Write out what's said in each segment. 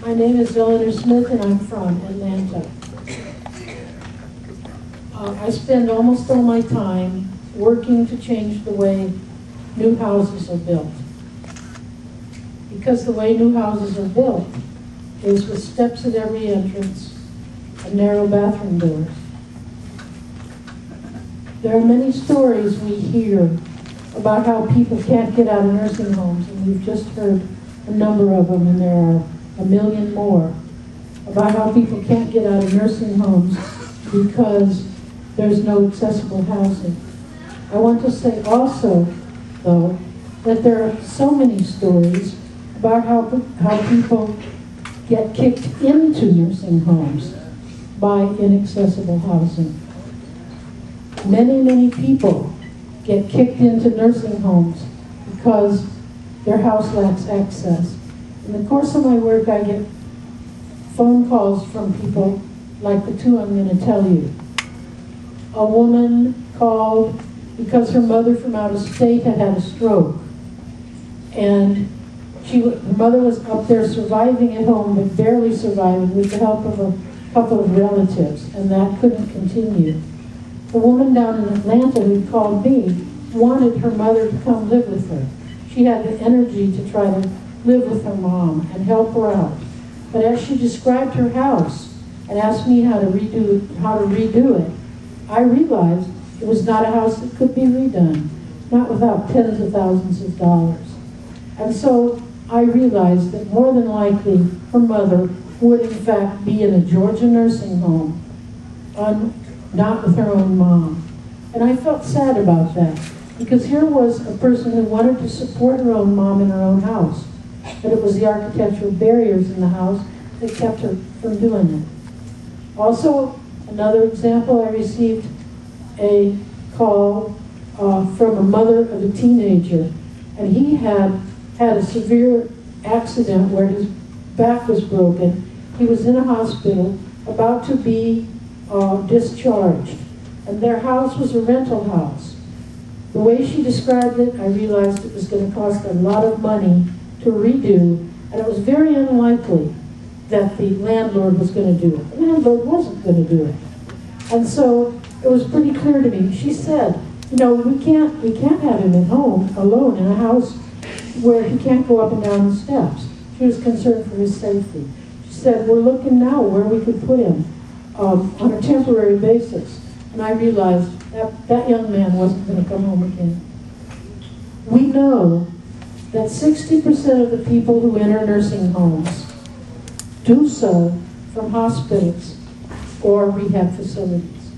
My name is Eleanor Smith and I'm from Atlanta. I spend almost all my time working to change the way new houses are built. Because the way new houses are built is with steps at every entrance and narrow bathroom doors. There are many stories we hear about how people can't get out of nursing homes, and we've just heard a number of them, and there are a million more, about how people can't get out of nursing homes because there's no accessible housing. I want to say also, though, that there are so many stories about how people get kicked into nursing homes by inaccessible housing. Many people get kicked into nursing homes because their house lacks access. In the course of my work, I get phone calls from people like the two I'm going to tell you. A woman called because her mother from out of state had had a stroke. And her mother was up there surviving at home, but barely surviving with the help of a couple of relatives, and that couldn't continue. The woman down in Atlanta who called me wanted her mother to come live with her. She had the energy to try to live with her mom and help her out. But as she described her house and asked me how to redo it, I realized it was not a house that could be redone, not without tens of thousands of dollars. And so I realized that more than likely her mother would in fact be in a Georgia nursing home, not with her own mom. And I felt sad about that, because here was a person who wanted to support her own mom in her own house, but it was the architectural barriers in the house that kept her from doing it. Also, another example, I received a call from a mother of a teenager, and he had a severe accident where his back was broken. He was in a hospital, about to be discharged, and their house was a rental house. The way she described it, I realized it was going to cost a lot of money to redo, and it was very unlikely that the landlord was going to do it. The landlord wasn't going to do it. And so it was pretty clear to me. She said, you know, we can't have him at home alone in a house where he can't go up and down the steps. She was concerned for his safety. She said, we're looking now where we could put him on a temporary basis. And I realized that young man wasn't going to come home again. We know that 60% of the people who enter nursing homes do so from hospitals or rehab facilities.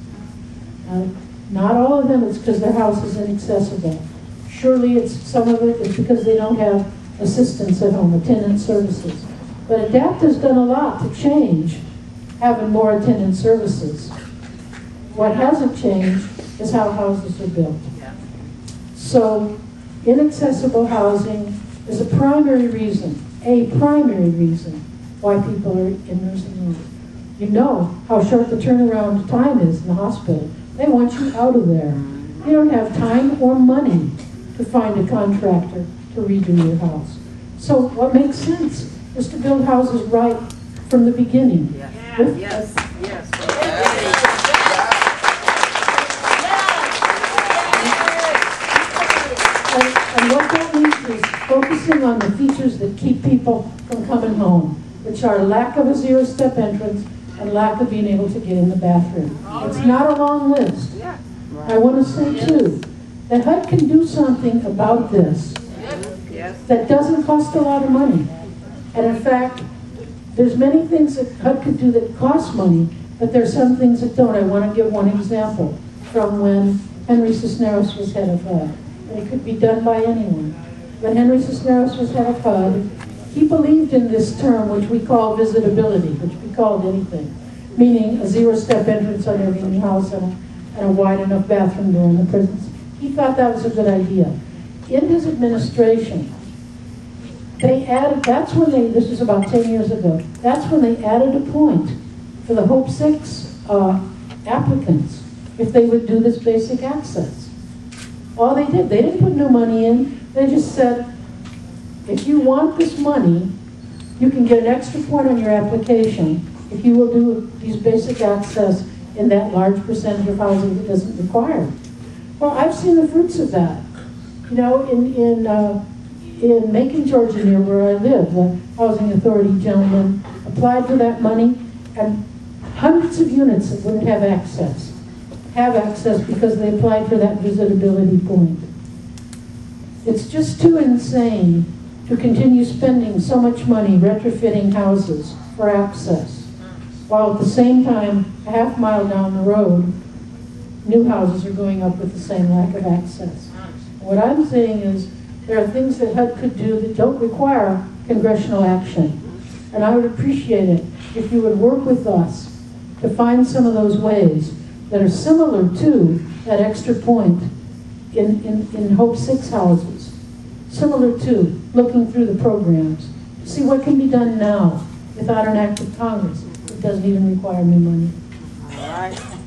Not all of them it's because their house is inaccessible. Surely some of it is because they don't have assistance at home, attendant services. But ADAPT has done a lot to change having more attendant services. What hasn't changed is how houses are built. So inaccessible housing is a primary reason why people are in nursing homes. You know how short the turnaround time is in the hospital. They want you out of there. You don't have time or money to find a contractor to redo your house. So what makes sense is to build houses right from the beginning. Yes. And what that means is focusing on the features that keep people from coming home, which are lack of a zero-step entrance and lack of being able to get in the bathroom. It's not a long list. I want to say, too, that HUD can do something about this that doesn't cost a lot of money. And in fact, there's many things that HUD could do that cost money, but there's some things that don't. I want to give one example from when Henry Cisneros was head of HUD. And it could be done by anyone. When Henry Cisneros was head of HUD, he believed in this term, which we call visitability, which we called anything, meaning a zero-step entrance on every new house and a wide enough bathroom door in the prisons. He thought that was a good idea. In his administration, they added, this was about 10 years ago, that's when they added a point for the Hope 6 applicants if they would do this basic access. All they didn't put new money in, they just said, if you want this money, You can get an extra point on your application if you will do these basic access in that large percentage of housing that doesn't require. Well, I've seen the fruits of that. You know, in Macon, Georgia, near where I live, the Housing Authority gentleman applied for that money, and hundreds of units that wouldn't have access because they applied for that visitability point. It's just too insane to continue spending so much money retrofitting houses for access, while at the same time, a half mile down the road, new houses are going up with the same lack of access. What I'm saying is, there are things that HUD could do that don't require congressional action. And I would appreciate it if you would work with us to find some of those ways that are similar to that extra point in Hope 6 houses. Similar to looking through the programs to see what can be done now without an act of Congress. It doesn't even require new money. All right.